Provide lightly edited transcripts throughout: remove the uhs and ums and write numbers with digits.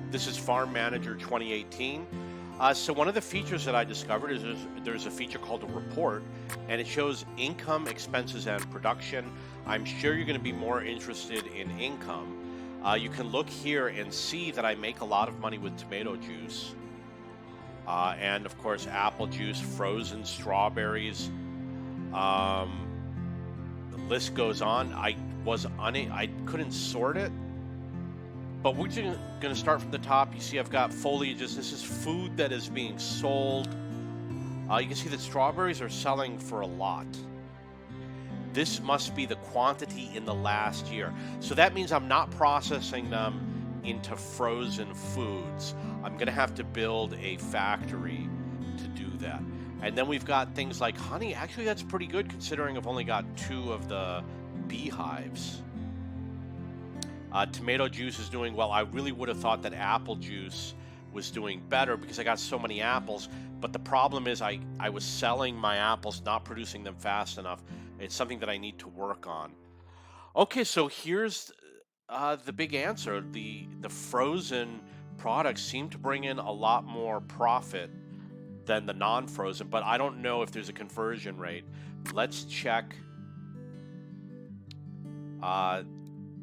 This is Farm Manager 2018. So one of the features that I discovered is there's a feature called a report, and it shows income, expenses, and production. I'm sure you're going to be more interested in income. You can look here and see that I make a lot of money with tomato juice, and of course apple juice, frozen strawberries. Um, the list goes on. I couldn't sort it. But we're going to start from the top. You see I've got foliages. This is food that is being sold. You can see that strawberries are selling for a lot. This must be the quantity in the last year. So that means I'm not processing them into frozen foods. I'm going to have to build a factory to do that. And then we've got things like honey. Actually, that's pretty good considering I've only got 2 of the beehives. Tomato juice is doing well. I really would have thought that apple juice was doing better because I got so many apples. But the problem is I was selling my apples, not producing them fast enough. It's something that I need to work on. Okay, so here's the big answer. The frozen products seem to bring in a lot more profit than the non-frozen, but I don't know if there's a conversion rate. Let's check.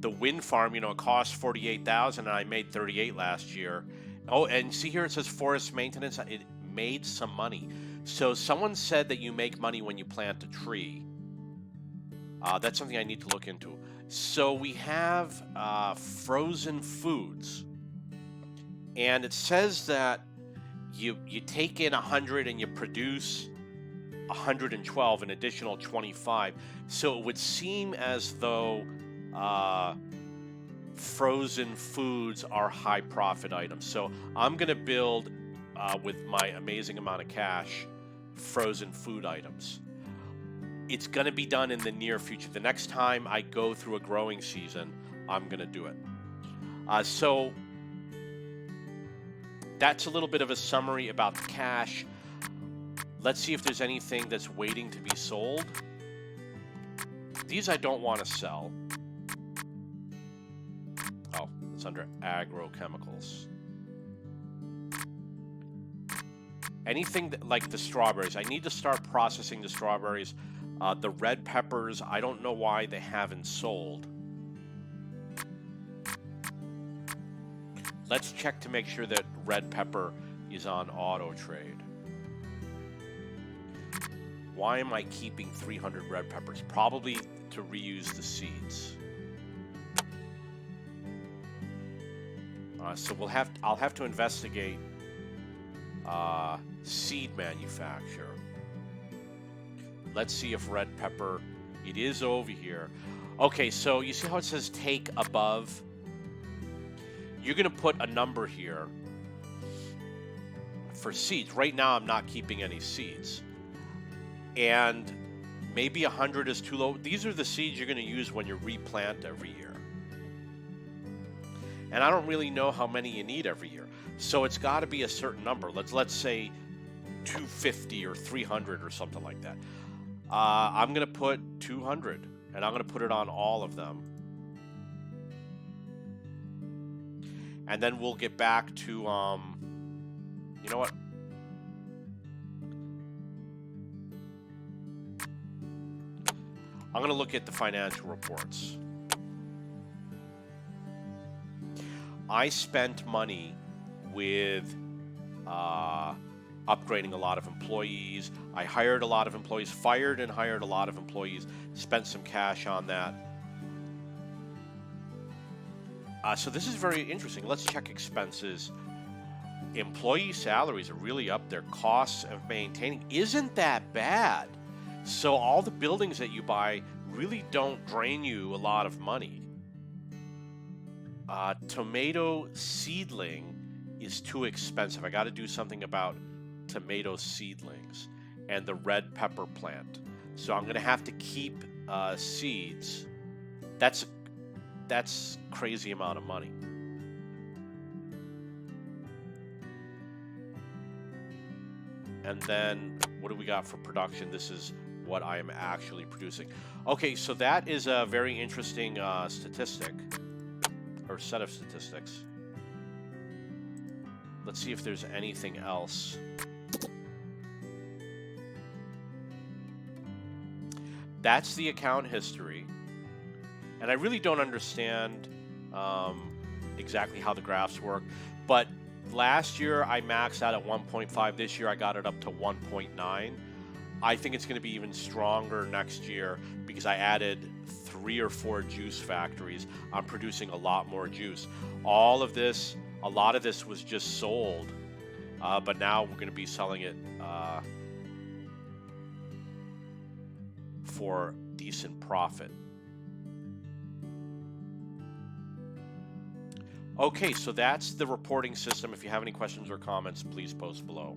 The wind farm, it cost $48,000 and I made $38 last year. Oh, and see here it says forest maintenance. It made some money. So someone said that you make money when you plant a tree. That's something I need to look into. So we have frozen foods, and it says that you take in 100 and you produce 112, an additional 25. So it would seem as though frozen foods are high profit items. So I'm going to build, with my amazing amount of cash, frozen food items. It's going to be done in the near future. The next time I go through a growing season, I'm going to do it. So that's a little bit of a summary about the cash. Let's see if there's anything that's waiting to be sold. These I don't want to sell. Oh, it's under agrochemicals. Anything like the strawberries, I need to start processing the strawberries. The red peppers, I don't know why they haven't sold. Let's check to make sure that red pepper is on auto trade. Why am I keeping 300 red peppers? Probably to reuse the seeds. So I'll have to investigate seed manufacture. Let's see if red pepper, it is over here. Okay, so you see how it says take above? You're going to put a number here for seeds. Right now I'm not keeping any seeds. And maybe 100 is too low. These are the seeds you're going to use when you replant every year. And I don't really know how many you need every year. So it's got to be a certain number. Let's say 250 or 300 or something like that. I'm going to put 200, and I'm going to put it on all of them. And then we'll get back to, you know what? I'm going to look at the financial reports. I spent money with upgrading a lot of employees. I hired a lot of employees, fired and hired a lot of employees, spent some cash on that. So this is very interesting. Let's check expenses. Employee salaries are really up there. Costs of maintaining isn't that bad. So all the buildings that you buy really don't drain you a lot of money. Tomato seedling is too expensive. I got to do something about tomato seedlings and the red pepper plant. So I'm going to have to keep seeds. That's crazy amount of money. And then what do we got for production? This is what I am actually producing. Okay, so that is a very interesting statistic or set of statistics. Let's see if there's anything else. That's the account history. And I really don't understand exactly how the graphs work. But last year I maxed out at 1.5. This year I got it up to 1.9. I think it's going to be even stronger next year because I added 3 or 4 juice factories. I'm producing a lot more juice. All of this, a lot of this was just sold, but now we're going to be selling it for decent profit. Okay, so that's the reporting system. If you have any questions or comments, please post below.